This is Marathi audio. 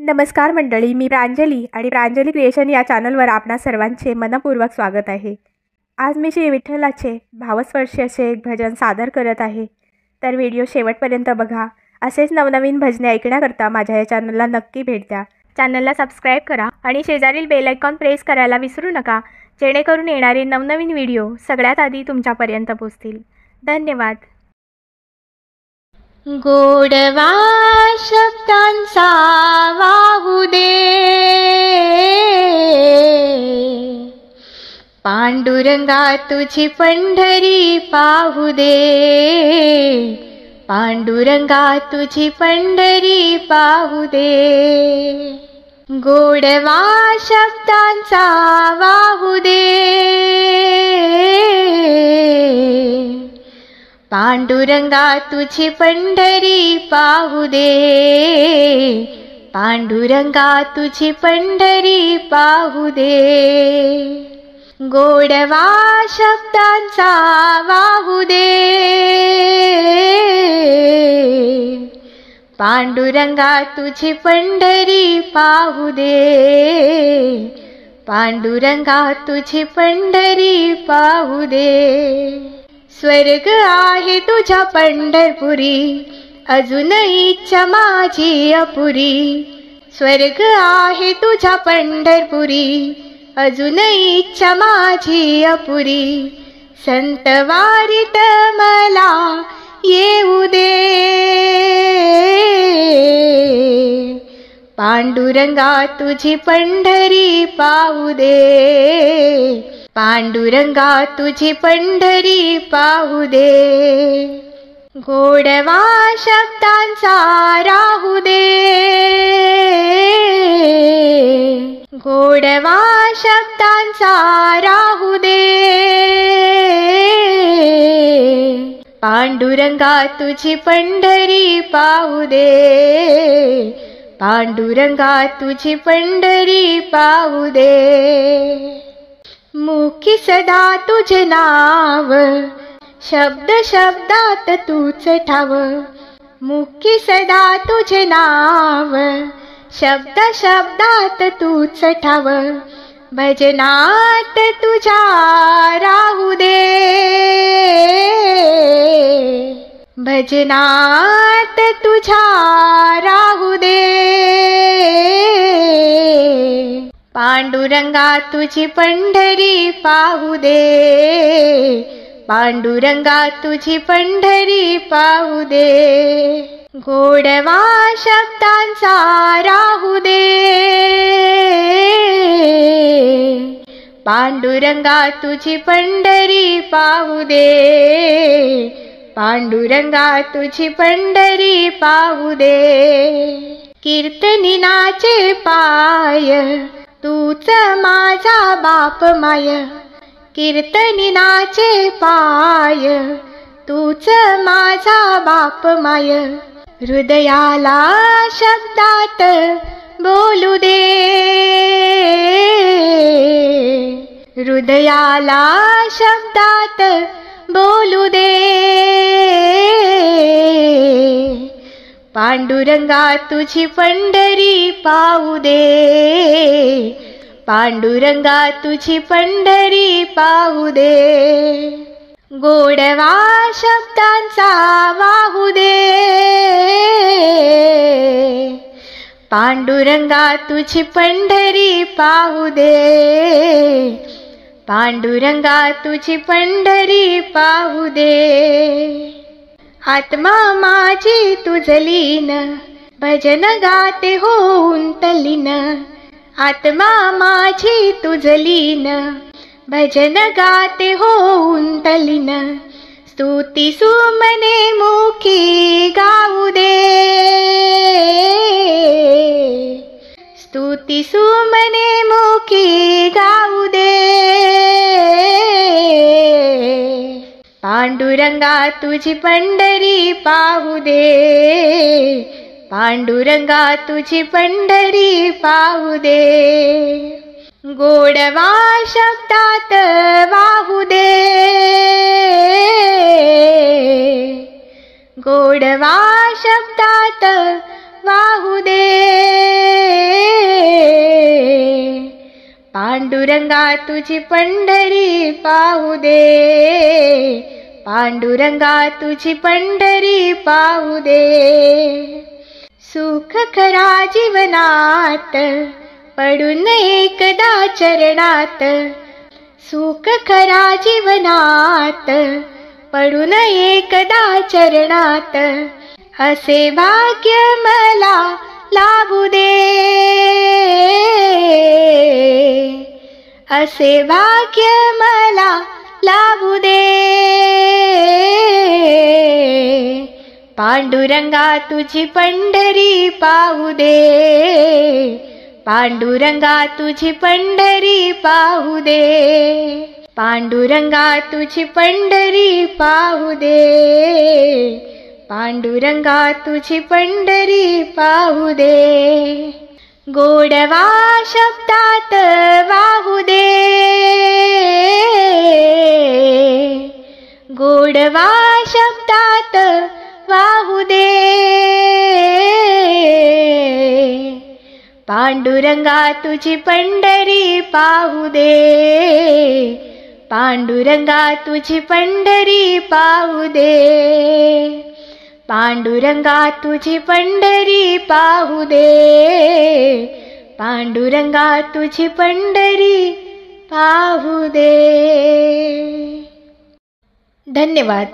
नमस्कार मंडळी, मी प्रांजली आणि प्रांजली क्रिएशन या चॅनलवर आपणा सर्वांचे मनपूर्वक स्वागत आहे। आज मी श्री विठ्ठलाचे भावस्पर्शी असे एक भजन सादर करत आहे, तर व्हिडिओ शेवटपर्यंत बघा। असेच नवनवीन भजने ऐकण्याकरता माझ्या या चॅनलला नक्की भेट द्या। चॅनलला सबस्क्राइब करा आणि शेजारील बेल आयकॉन प्रेस करायला विसरू नका, जेणेकरून येणारे नवनवीन व्हिडिओ सगळ्यात आधी तुमच्यापर्यंत पोहोचतील। धन्यवाद। गोडवा शब्दांचा वाहू दे, पांडुरंगा तुझी पंढरी पाहू दे, पांडुरंगा तुझी पंढरी पाहू दे। गोडवा शब्दांचा वाहू दे, पांडुरंगा तुझी पंढरी पाहू दे, पांडुरंगा तुझी पंढरी पाहू दे। गोडवा शब्दांचा वाहू दे, पांडुरंगा तुझी पंढरी पाहू दे, पांडुरंगा तुझी पंढरी पाहू दे। स्वर्ग आहे तुझ्या पंढरपुरी, अजून इच्छा माझी अपुरी। स्वर्ग आहे तुझ्या पंढरपुरी, अजून इच्छा माझी अपुरी। संत वारीत मला येऊ दे, पांडुरंगा तुझी पंढरी पाहू दे, पांडुरंगा तुझी पंढरी पाहू दे। गोडवा शब्दांचा राहू दे, गोडवा शब्दांचा राहू दे, पांडुरंगा तुझी पंढरी पाहू दे, पांडुरंगा तुझी पंढरी पाहू दे। मुखी सदा तुझे नाव, शब्द शब्दात तूच ठाव। मुखी सदा तुझे नाव, शब्द शब्दात तूच ठाव। भजनात तुझ्या राहू दे, भजनात तुझ्या राहू दे, पांडुरंगा तुझी पंढरी पाहू दे, पांडुरंगा तुझी पंढरी पाहू दे। गोडवा शब्दांचा राहू दे, पांडुरंगा तुझी पंढरी पाहू दे, पांडुरंगा तुझी पंढरी पाहू दे। कीर्तनीनाचे पाय, तूच माझा बाप माय। कीर्तनीनाचे पाय, तूच माझा बाप माय। हृदयाला शब्दात बोलू दे, हृदयाला शब्दात बोलू दे, पांडुरंगा तुझी पंढरी पाहू दे, पांडुरंगा तुझी पंढरी पाहू दे। गोडवा शब्दांचा वाहू दे, पांडुरंगा तुझी पंढरी पाहू दे, पांडुरंगा तुझी पंढरी पाहू दे। आत्मा माझी तुझलीन, भजन गाते होऊन तल्लीन। आत्मा माझी तुझलीन, भजन गाते होऊन तल्लीन। स्तुती सुमने मुखी गाऊ दे, स्तुती सुमने मुखी गाऊ दे, पांडुरंगा तुझी पंढरी पाहू दे, पांडुरंगा तुझी पंढरी पाहू दे। गोडवा शब्दात वाहू दे, गोडवा शब्दात वाहू दे, पांडुरंगा तुझी पंढरी पाहू दे, पांडुरंगा तुझी पंढरी पाहू दे। सुख खरा जीवनात पडून एकदा चरणात, सुख खरा जीवनात पडून एकदा चरणात, असे भाग्य मला लाभू दे, असे भाग्य मला लाभू दे। पांडुरंगा तुझी पंढरी पाहू दे, पांडुरंगा तुझी पंढरी पाहू दे, पांडुरंगा तुझी पंढरी पाहू दे, पांडुरंगा तुझी पंढरी पाहू दे। गोडवा शब्दात वाहू दे, गोडवा शब्दात वाहू दे। पांडुरंगा तुझी पंढरी पाहू दे, पांडुरंगा तुझी पंढरी पाहू दे, पांडुरंगा तुझी पंढरी पाहू दे, पांडुरंगा तुझी पंढरी पाहू दे। धन्यवाद।